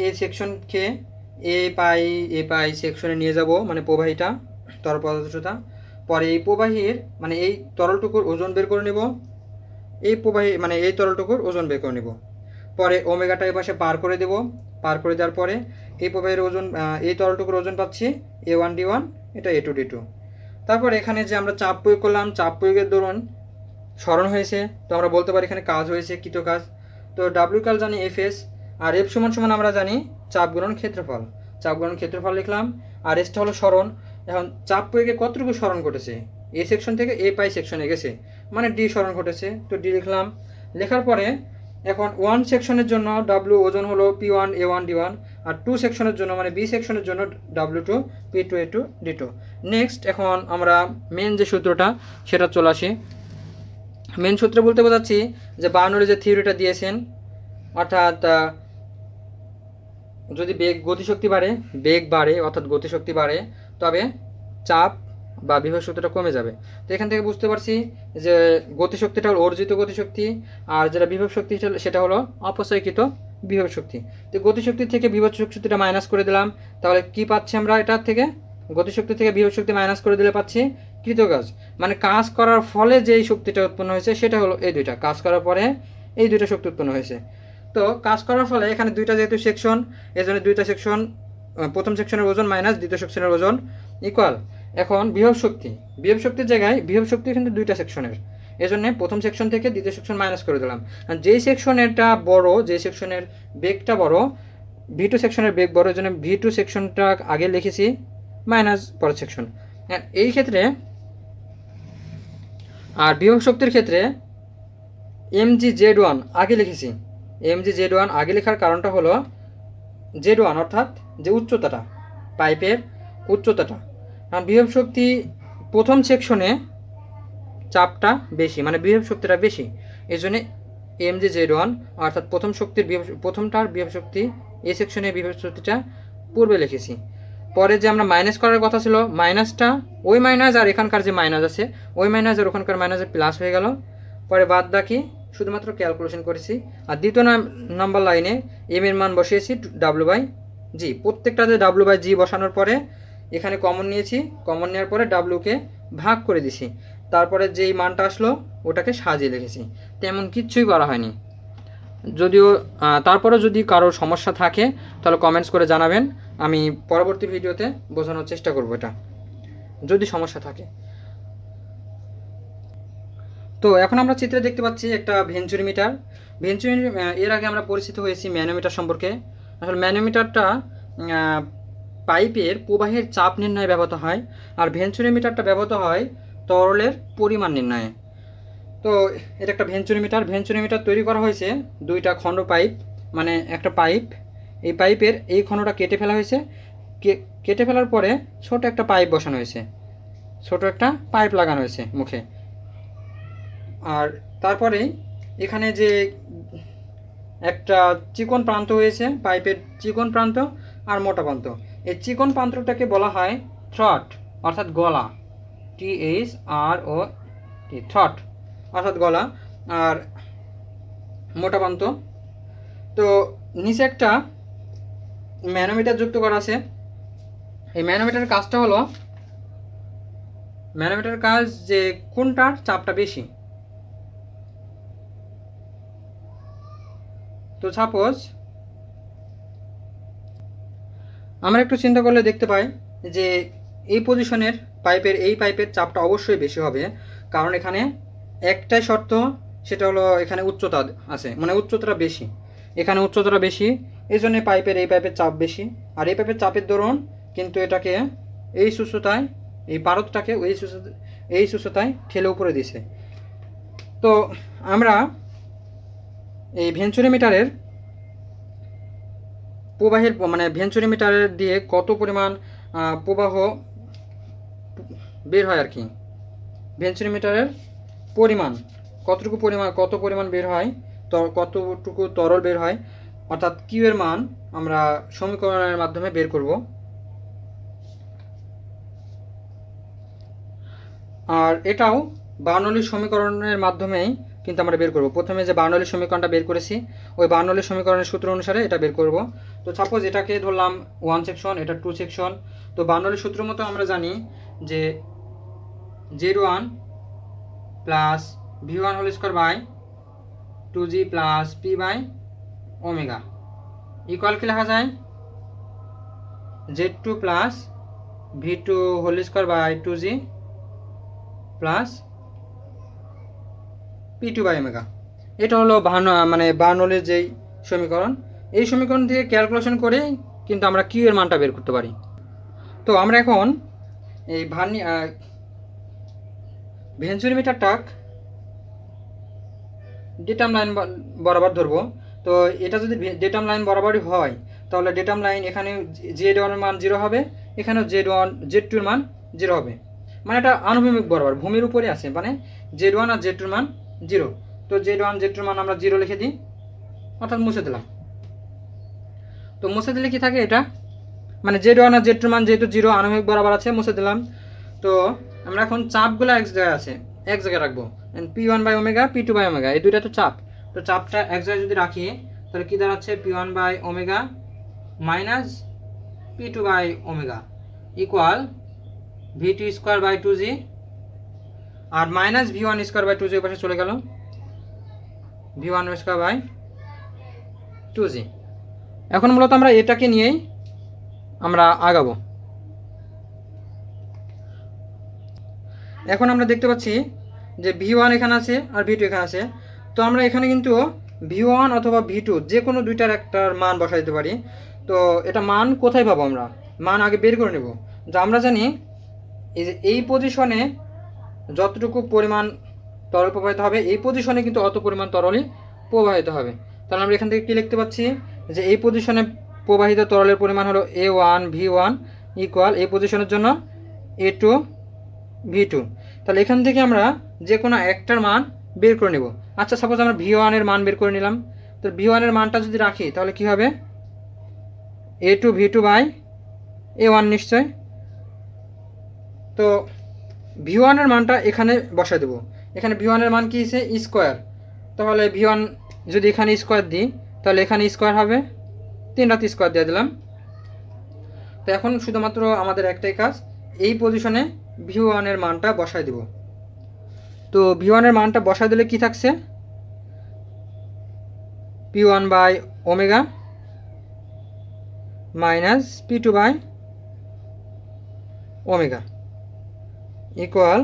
এ সেকশনকে এ পাই সেকশনে নিয়ে যাব, মানে প্রবাহীটা, তরল পদার্থটা। পরে এই প্রবাহীর মানে এই তরলটুকুর ওজন বের করে নেব, এই প্রবাহী মানে এই তরলটুকুর ওজন বের করে নেব। পরে ওমেগাটা এই পাশে পার করে দেব, পার করে দেওয়ার পরে এই প্রবাহের ওজন, এই তরলটুকুর ওজন পাচ্ছি A1D1, এটা A2D2। তারপর এখানে যে আমরা চাপ প্রয়োগ করলাম, চাপ প্রয়োগের দরুন সরণ হয়েছে, তো আমরা বলতে পারি এখানে কাজ হয়েছে, কৃত কাজ। তো ডাব্লিউ কাল জানি Fs, আর F সমান আমরা জানি চাপ গুণন ক্ষেত্রফল। চাপ গুণন ক্ষেত্রফল লিখলাম, আর এসটা হলো সরণ। এখন চাপ প্রয়োগে কতটুকু সরণ ঘটেছে, এ সেকশন থেকে এ পাই সেকশনে গেছে, মানে ডি সরণ ঘটেছে, তো ডি লিখলাম। লেখার পরে এখন 1 সেকশনের জন্য ডাব্লিউ ওজন হলো P1 A1D1, আর 2 সেকশনের জন্য মানে বি সেকশনের জন্য W2 P2 A2D2। নেক্সট এখন আমরা মেন যে সূত্রটা সেটা চলে আসি। মেন সূত্র বলতে বোঝাচ্ছি যে বার্নৌলি যে থিওরিটা দিয়েছেন, অর্থাৎ যদি গতিশক্তি বাড়ে অর্থাৎ গতিশক্তি বাড়ে, তবে চাপ বা বিভব শক্তিটা কমে যাবে। তো এখান থেকে বুঝতে পারছি যে গতিশক্তিটা হলো অর্জিত গতিশক্তি, আর যেটা বিভব শক্তি সেটা হলো অপচয়কৃত বিভব শক্তি। তো গতিশক্তি থেকে বিভব শক্তিটা মাইনাস করে দিলাম, তাহলে কি পাচ্ছি আমরা এটার থেকে? গতিশক্তি থেকে বিভব শক্তি মাইনাস করে দিলে পাচ্ছি কৃতকাজ, মানে কাজ করার ফলে যেই শক্তিটা উৎপন্ন হয়েছে সেটা হলো এই দুইটা, কাজ করার পরে এই দুইটা শক্তি উৎপন্ন হয়েছে। তো কাজ করার ফলে এখানে দুইটা যেহেতু সেকশন, এই জন্য দুইটা সেকশন, প্রথম সেকশনের ওজন মাইনাস দ্বিতীয় সেকশনের ওজন ইকুয়াল। এখন বিভব শক্তির জায়গায় বিভব শক্তি কিন্তু দুইটা সেকশনের, এই জন্য প্রথম সেকশন থেকে দ্বিতীয় সেকশন মাইনাস করে দিলাম। যেই সেকশনেরটা বড়, যে সেকশনের বেগটা বড়, V2 সেকশনের বেগ বড়, এই জন্য V2 সেকশনটা আগে লিখেছি মাইনাস পরের সেকশন। এই ক্ষেত্রে আর বিভব শক্তির ক্ষেত্রে mgZ1 আগে লিখেছি। mgZ1 আগে লেখার কারণটা হলো Z1 অর্থাৎ যে উচ্চতাটা, পাইপের উচ্চতাটা। কারণ বিভব শক্তি প্রথম সেকশনে চাপটা বেশি, মানে বিভব শক্তিটা বেশি, এই জন্য mgZ1 অর্থাৎ প্রথমটার বিভব শক্তি, এই সেকশনে বিভব শক্তিটা পূর্বে লিখেছি। পরে যে আমরা মাইনাস করার কথা ছিল, মাইনাসটা ওই মাইনাস আর এখানকার যে মাইনাস আছে, ওই মাইনাস আর ওখানকার মাইনাসে প্লাস হয়ে গেল। পরে বাদ বাকি শুধুমাত্র ক্যালকুলেশন করেছি। আর দ্বিতীয় নাম্বার লাইনে এম এর মান বসিয়েছি W/G। প্রত্যেকটাতে W/G বসানোর পরে এখানে কমন নিয়েছি, কমন নেওয়ার পরে ডাব্লিউকে ভাগ করে দিছি, তারপরে যেই মানটা আসলো ওটাকে সাজিয়ে লিখেছি। তেমন কিচ্ছুই করা হয়নি। যদিও তারপরে যদি কারোর সমস্যা থাকে তাহলে কমেন্টস করে জানাবেন, আমি পরবর্তী ভিডিওতে বোঝানোর চেষ্টা করব এটা, যদি সমস্যা থাকে। তো এখন আমরা চিত্রে দেখতে পাচ্ছি একটা ভেঞ্চুরিমিটার। এর আগে আমরা পরিচিত হয়েছি ম্যানোমিটার সম্পর্কে। আসলে ম্যানোমিটারটা পাইপের প্রবাহের চাপ নির্ণয়ে ব্যবহৃত হয়, আর ভেঞ্চুরিমিটারটা ব্যবহৃত হয় তরলের পরিমাণ নির্ণয়ে। তো এটা একটা ভেঞ্চুরিমিটার তৈরি করা হয়েছে দুইটা খণ্ড পাইপ, মানে একটা পাইপ, এই পাইপের এই খণ্ডটা কেটে ফেলা হয়েছে, কেটে ফেলার পরে ছোট একটা পাইপ বসানো হয়েছে, ছোট একটা পাইপ লাগানো হয়েছে মুখে। আর তারপরে এখানে যে একটা চিকন প্রান্ত হয়েছে, পাইপের চিকন প্রান্ত আর মোটা প্রান্ত, এই চিকন প্রান্তটাকে বলা হয় থ্রট অর্থাৎ গলা, THROT, থ্রট অর্থাৎ গলা, আর মোটা প্রান্ত। তো নিচে একটা ম্যানোমিটার যুক্ত করা আছে। এই ম্যানোমিটারের কাজটা হলো, ম্যানোমিটারের কাজ যে কোনটার চাপটা বেশি, তো সাপোজ আমরা একটু চিন্তা করলে দেখতে পাই যে এই পজিশনের পাইপের চাপটা অবশ্যই বেশি হবে, কারণ এখানে একটাই শর্ত, সেটা হলো এখানে উচ্চতা আছে, মানে উচ্চতাটা বেশি, এখানে উচ্চতাটা বেশি, এই জন্য এই পাইপের চাপ বেশি। আর এই পাইপের চাপের দরুন কিন্তু এটাকে এই সুস্থতায়, এই পারদটাকে এই সুস্থতায় ঠেলে উপরে দিছে। তো আমরা এই ভেঞ্চুরিমিটারের প্রবাহের মানে ভেঞ্চুরিমিটারের দিয়ে কত পরিমাণ প্রবাহ বের হয় আর কি, ভেঞ্চুরিমিটারের পরিমাণ কত পরিমাণ বের হয়, কতটুকু তরল বের হয়, অর্থাৎ কিউ এর মান আমরা সমীকরণের মাধ্যমে বের করব। আর এটাও বার্নৌলির সমীকরণের মাধ্যমেই কিন্তু আমরা বের করব। প্রথমে যে বার্নৌলির সমীকরণটা বের করেছি, ওই বার্নৌলির সমীকরণের সূত্র অনুসারে এটা বের করব। তো সাপোজ এটাকে ধরলাম 1 সেকশন, এটা 2 সেকশন। তো বার্নৌলির সূত্র মতো আমরা জানি যে Z1 plus V1 whole square by 2G plus P by omega equal কি লেখা যায়, Z2 plus V2 whole square by 2G plus P2 by omega. এটা হলো বার্নৌলির যেই সমীকরণ, এই সমীকরণ থেকে ক্যালকুলেশন করে কিন্তু আমরা কিউ এর মানটা বের করতে পারি। তো আমরা এখন এই ভেঞ্চুরিমিটারটা ডেটাম লাইন বরাবর ধরবো। তো এটা যদি ডেটাম লাইন বরাবরই হয়, তাহলে ডেটাম লাইন এখানে Z1 এর মান 0 হবে, এখানেও Z2 এর মান 0 হবে, মানে এটা আনুভূমিক বরাবর ভূমির উপরে আছে, মানে Z1 আর Z2 এর মান 0। তো Z1 Z2 এর মান আমরা 0 লিখে দিই, অর্থাৎ মুছে দিলাম। তো মুছে দিলে কি থাকে, এটা মানে Z1 আর Z2 এর মান যেহেতু 0 আনুভূমিক বরাবর আছে, মুছে দিলাম। তো আমরা এখন চাপগুলো এক জায়গায় আছে, এক জায়গায় রাখবো, P1 by omega P2 by omega, এই দুইটা তো চাপ। তো চাপটা এক জায়গায় যদি রাখি, তাহলে কি দাঁড়াচ্ছে, P1 by omega minus P2 by omega equal V2 square by 2G, আর minus V1 square by 2G পাশে চলে গেল, V1 স্কোয়ার বাই 2G। এখন মূলত আমরা এটাকে নিয়েই আমরা আগাবো। এখন আমরা দেখতে পাচ্ছি যে V1 এখানে আছে আর V2 এখানে আছে। তো আমরা এখানে কিন্তু V1 অথবা V2 যে কোনো দুইটার একটার মান বসাই দিতে পারি। তো এটা মান কোথায় পাবো, আমরা মান আগে বের করে নেব। যা আমরা জানি এই পজিশনে যতটুকু পরিমাণ তরল প্রবাহিত হবে, এই পজিশনে কিন্তু অত পরিমাণ তরলই প্রবাহিত হবে। তাহলে আমরা এখান থেকে কী লিখতে পাচ্ছি, যে এই পজিশনে প্রবাহিত তরলের পরিমাণ হলো A1 V1 ইকুয়াল এই পজিশনের জন্য A2 V2। তাহলে এখান থেকে আমরা যে কোনো একটার মান বের করে নেব। আচ্ছা, সাপোজ আমরা V1 এর মান বের করে নিলাম। তো V1 এর মানটা যদি রাখি, তাহলে কি হবে, A2 V2 বাই A1 নিশ্চয়। তো V1 এর মানটা এখানে বসাই দেবো। এখানে V1 এর মান কি আছে, স্কোয়ার। তাহলে V1 যদি এখানে স্কোয়ার দিই, তাহলে এখানে স্কোয়ার হবে, 3 রাত স্কোয়ার দিয়ে দিলাম। তো এখন শুধুমাত্র আমাদের একটাই কাজ, এই পজিশনে V1 এর মানটা বসাই দেব। তো V1 এর মানটা বসাই দিলে কি থাকছে, P1 by omega minus P2 by omega equal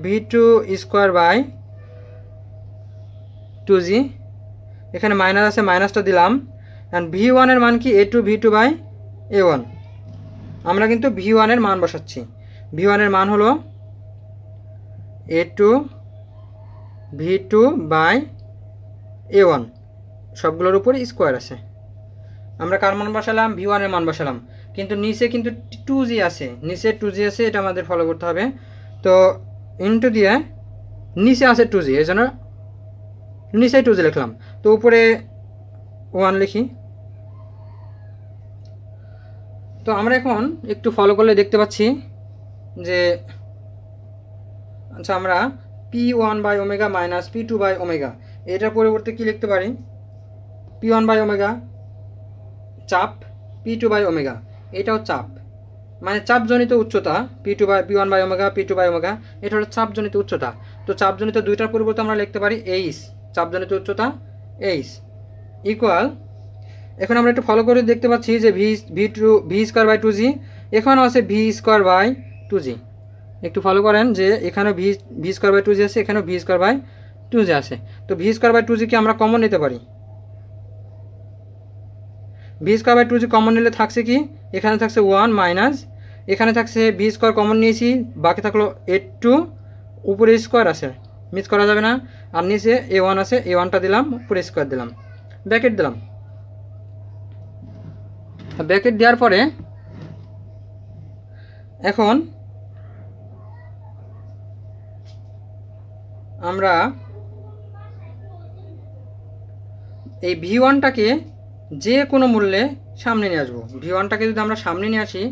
V2 square by 2G। এখানে মাইনাস আছে, মাইনাসটা দিলাম। অ্যান্ড V1 এর মান কি, A2 V2 বাই A1। আমরা কিন্তু V1 এর মান বসাচ্ছি। V1 এর মান হলো A2 V2 বাই A1, সবগুলোর উপরে স্কোয়ার আছে। আমরা কার মান বসালাম, V1 এর মান বসালাম, কিন্তু নিচে কিন্তু 2G আছে, নিচে 2G আছে, এটা আমাদের ফলো করতে হবে। তো ইনটু দিয়ে নিচে আছে 2G, এই জন্য নিচে 2G লিখলাম। তো উপরে 1 লিখি। তো আমরা এখন একটু ফলো করলে দেখতে পাচ্ছি যে আচ্ছা, আমরা P1 by omega minus P2 by omega, এটার পরিবর্তে কি লিখতে পারি, P1 বাই ওমেগা চাপ, P2 বাই ওমেগা এটাও চাপ, মানে চাপজনিত উচ্চতা, P1 by omega P2 by omega, এটা হলো চাপজনিত উচ্চতা। তো চাপজনিত দুইটার পরিবর্তে আমরা লিখতে পারি H, চাপজনিত উচ্চতা এইচ ইকুয়াল, এখন আমরা একটু ফলো করে দেখতে পাচ্ছি যে ভি স্কোয়ার বাই 2g, এখানেও আছে ভি স্কোয়ার বাই 2g। একটু ফলো করেন যে এখানেও ভি স্কোয়ার বাই 2g আছে, এখানেও ভি স্কোয়ার বাই 2g আছে। তো ভি স্কোয়ার বাই 2g কে আমরা কমন নিতে পারি। V square by 2g common নিলে থাকছে কি, এখানে থাকছে 1 মাইনাস, এখানে থাকছে ভি স্কোয়ার কমন নিয়েছি, বাকি থাকলো a2, উপরে স্কোয়ার আছে, মিস করা যাবে না, আর নিচে a1 আছে, a1টা দিলাম, উপরে স্কোয়ার দিলাম, ব্র্যাকেট দিলাম। ব্র্যাকেট দেওয়ার পরে এখন আমরা এই ভি1টাকে যে কোনো মূল্যে সামনে নিয়ে আসবো। ভি1টাকে যদি আমরা সামনে নিয়ে আসি,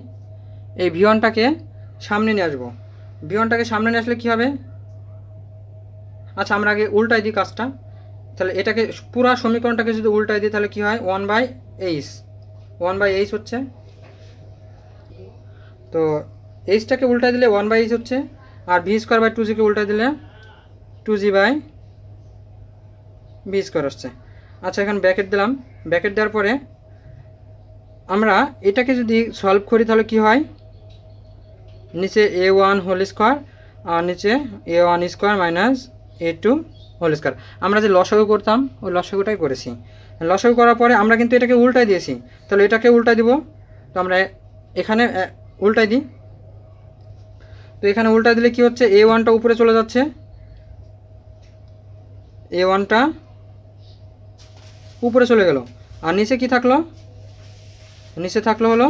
এই ভি1টাকে সামনে নিয়ে আসবো। ভি1টাকে সামনে নিয়ে আসলে কী হবে, আচ্ছা আমরা আগে উল্টাই দিই কাজটা, তাহলে এটাকে পুরা সমীকরণটাকে যদি উল্টাই দিই তাহলে কী হয়, 1/h হচ্ছে। তো এইচটাকে উল্টাই দিলে 1/h হচ্ছে, আর ভি স্কোয়ার বাই 2gকে উল্টাই দিলে 2g বাই ভি স্কোয়ার আসছে। আচ্ছা এখন ব্র্যাকেট দিলাম, ব্র্যাকেট দেওয়ার পরে আমরা এটাকে যদি সলভ করি তাহলে কি হয়, নিচে a1 হোল স্কোয়ার আর নিচে a1 square minus a2 whole square. আমরা যে লসাগু করতাম ওই লসাগুটাই করেছি। লসাগু করার পরে আমরা কিন্তু এটাকে উল্টাই দিয়েছি, তাহলে এটাকে উল্টাই দিব। তো আমরা এখানে উল্টাই দিই, তো এখানে উল্টাই দিলে কি হচ্ছে, a1টা উপরে চলে যাচ্ছে, a1টা উপরে চলে গেল, আর নিচে কি থাকলো, নিচে থাকলো হলো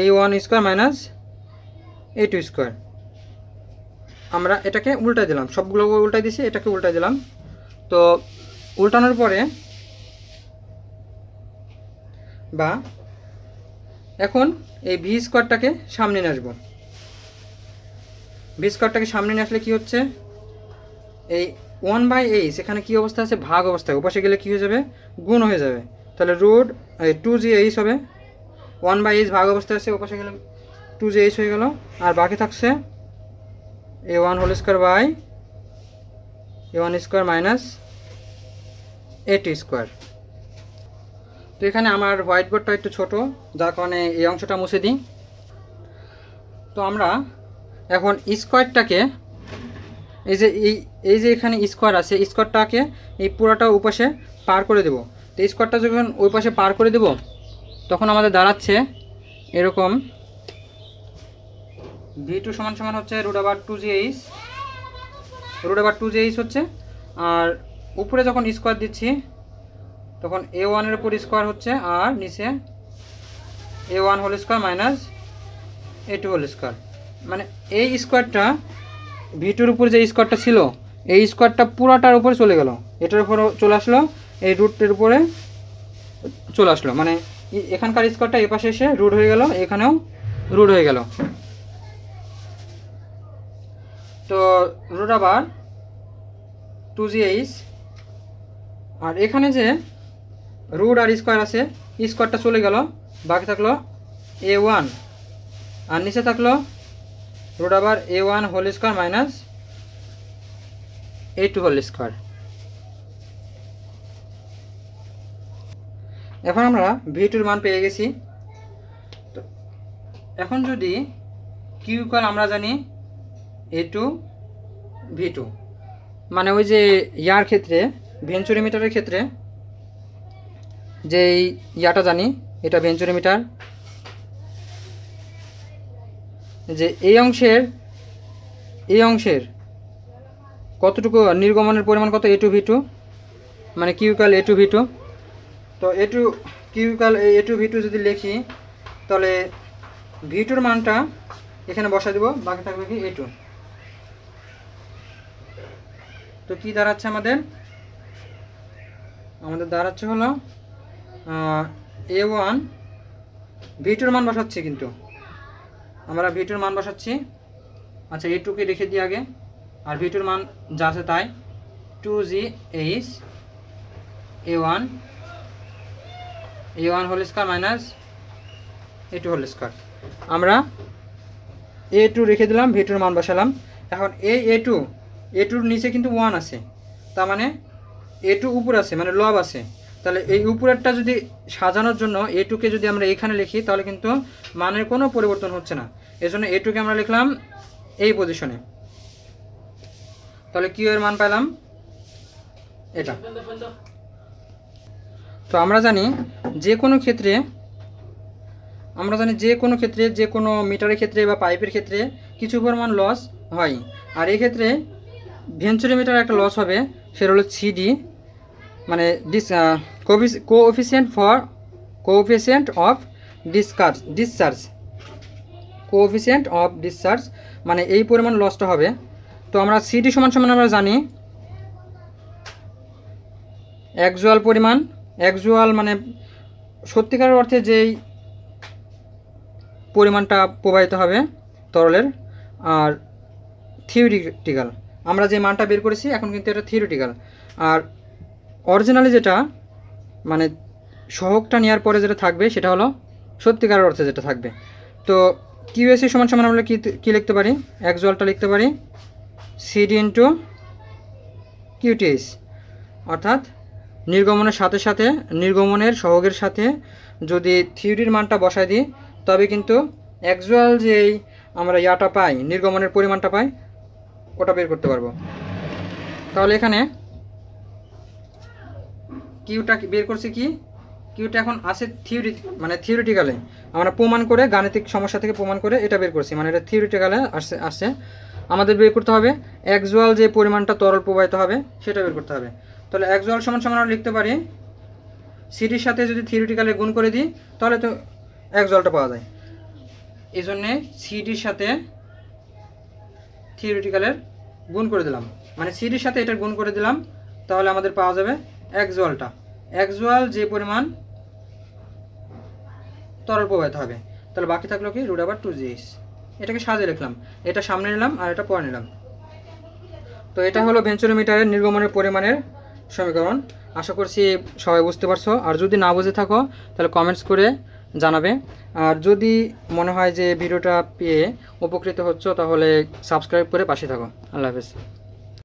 a1 square minus a2 square. আমরা এটাকে উল্টাই দিলাম, সবগুলো উল্টাই দিছি, এটাকে উল্টাই দিলাম। তো উল্টানোর পরে বা এখন এই ভি স্কোয়ারটাকে সামনে নিয়ে আসবো। ভি স্কোয়ারটাকে সামনে নিয়ে আসলে কি হচ্ছে, এই 1/h এখানে কি অবস্থা আছে, ভাগ অবস্থায়, ওপাশে গেলে কি হয়ে যাবে, গুণ হয়ে যাবে, তাহলে রুট 2gh হবে। 1/h ভাগ অবস্থায় আছে, ওপাশে গেলে 2gh হয়ে গেল, আর বাকি থাকছে a1 whole square by a1 square minus a2 square. তো এখানে আমার হোয়াইট বোর্ডটা একটু ছোট, যার কারণে এই অংশটা মুছে দিই। তো আমরা এখন স্কোয়ারটাকে এই যে এখানে স্কোয়ার আছে, স্কোয়ারটাকে এই পুরোটা ওই পাশে পার করে দেব। তো স্কোয়ারটা যখন ওই পাশে পার করে দেব তখন আমাদের দাঁড়াচ্ছে এরকম, v2 সমান সমান হচ্ছে √2gh, √2gh হচ্ছে, আর উপরে যখন স্কোয়ার দিচ্ছি তখন a1 এর উপর স্কোয়ার হচ্ছে, আর নিচে a1 whole square minus a2 whole square. মানে এই স্কোয়ারটা v2 উপর যে স্কোয়ারটা ছিল এই স্কোয়ারটা পুরাটার উপরে চলে গেল, এটার উপরে চলে আসলো, এই রুটের উপরে চলে আসলো, মানে এখানকার স্কোয়ারটা এ পাশে এসে রুট হয়ে গেল, এখানেও রুট হয়ে গেল। তো √2gh, আর এখানে যে রুট আর স্কোয়ার আছে, স্কোয়ারটা চলে গেল, বাকি থাকলো a1, আর নিচে থাকলো √a1 whole square minus a2 whole square. এখন আমরা v2 এর মান পেয়ে গেছি। তো এখন যদি q ইকুয়াল আমরা জানি a2 v2, মানে ওই যে ইয়ার ক্ষেত্রে ভেঞ্চুরিমিটারের ক্ষেত্রে যে ইয়াটা জানি, এটা ভেঞ্চুরিমিটার, যে এই অংশের কতটুকু নির্গমনের পরিমাণ কত, a2 v2, মানে q ইকুয়াল a2 v2। তো q ইকুয়াল a2 v2 যদি লিখি তাহলে v2 এর মানটা এখানে বসা দেব, বাকি থাকবে কি a2। তো কি দাঁড়াচ্ছে আমাদের দাঁড়াচ্ছে হলো a1, v2 এর মান বসাচ্ছি, কিন্তু আমরা v2 এর মান বসাচ্ছি। আচ্ছা a2 কে রেখে দিই আগে, আর v2 এর মান যা আছে তাই, 2gh a1 whole square minus a2 whole square. আমরা a2 রেখে দিলাম, v2 এর মান বসালাম। এখন এই a2 এর নিচে কিন্তু 1 আছে, তার মানে A2 উপর আছে মানে লব আছে, তাহলে এই উপরেরটা যদি সাজানোর জন্য A2 কে যদি আমরা এখানে লিখি তাহলে কিন্তু মানের কোনো পরিবর্তন হচ্ছে না। এজন্য A2 কে আমরা লিখলাম এই পজিশনে। তাহলে কিউ এর মান পেলাম এটা। তো আমরা জানি যে কোনো ক্ষেত্রে যে কোনো মিটারের ক্ষেত্রে বা পাইপের ক্ষেত্রে কিছু পরিমাণ লস হয়। আর এই ক্ষেত্রে ভেঞ্চুরিমিটার একটা লস হবে, সেটা হলো সিডি, মানে কোএফিসিয়েন্ট অফ ডিসচার্জ, মানে এই পরিমাণ লসটা হবে। তো আমরা সিডি সমান সমান আমরা জানি অ্যাকচুয়াল মানে সত্যিকার অর্থে যেই পরিমাণটা প্রবাহিত হবে তরলের, আর থিওরিটিক্যাল আমরা যে মানটা বের করেছি এখন কিন্তু এটা থিওরিটিক্যাল। আর অরিজিনালি যেটা মানে সহগটা নেওয়ার পরে যেটা থাকবে সেটা হলো সত্যিকার অর্থে যেটা থাকবে। তো কিউএসি সমান সমান আমরা কী লিখতে পারি, অ্যাকচুয়ালটা লিখতে পারি সিডি ইন্টু কিউটিএস, অর্থাৎ নির্গমনের সহগের সাথে যদি থিওরির মানটা বসায় দিই তবে কিন্তু অ্যাকচুয়াল যেই আমরা ইয়াটা পাই, নির্গমনের পরিমাণটা পাই, ওটা বের করতে পারবো। তাহলে এখানে কিউটা বের করছি, কিউটা এখন আছে থিওরিটিক্যালে আমরা প্রমাণ করে, গাণিতিক সমস্যা থেকে প্রমাণ করে এটা বের করছি, মানে এটা থিওরিটিক্যালে আসছে। আমাদের বের করতে হবে অ্যাকচুয়াল যে পরিমাণটা তরল প্রবাহিত হবে সেটা বের করতে হবে। তাহলে অ্যাকচুয়াল সমান সমান আমরা লিখতে পারি সিডির সাথে যদি থিওরিটিক্যালে গুণ করে দিই তাহলে তো অ্যাকচুয়ালটা পাওয়া যায়। এই জন্যে সিডির সাথে থিওরিটিক্যালের গুণ করে দিলাম, মানে সিডির সাথে এটার গুণ করে দিলাম, তাহলে আমাদের পাওয়া যাবে অ্যাকচুয়াল যে পরিমাণ তরল প্রবাহিত হবে। তাহলে বাকি থাকলো কি √2GH, এটাকে সাজিয়ে লিখলাম, এটা সামনে নিলাম আর এটা পরে নিলাম। তো এটা হলো ভেঞ্চুরিমিটারের নির্গমনের পরিমাণের সমীকরণ। আশা করছি সবাই বুঝতে পারছো। আর যদি না বুঝে থাকো তাহলে কমেন্টস করে জানাবে। আর যদি মনে হয় যে ভিডিওটা পেয়ে উপকৃত হচ্ছ তাহলে সাবস্ক্রাইব করে পাশে থাকো। আল্লাহ হাফেজ।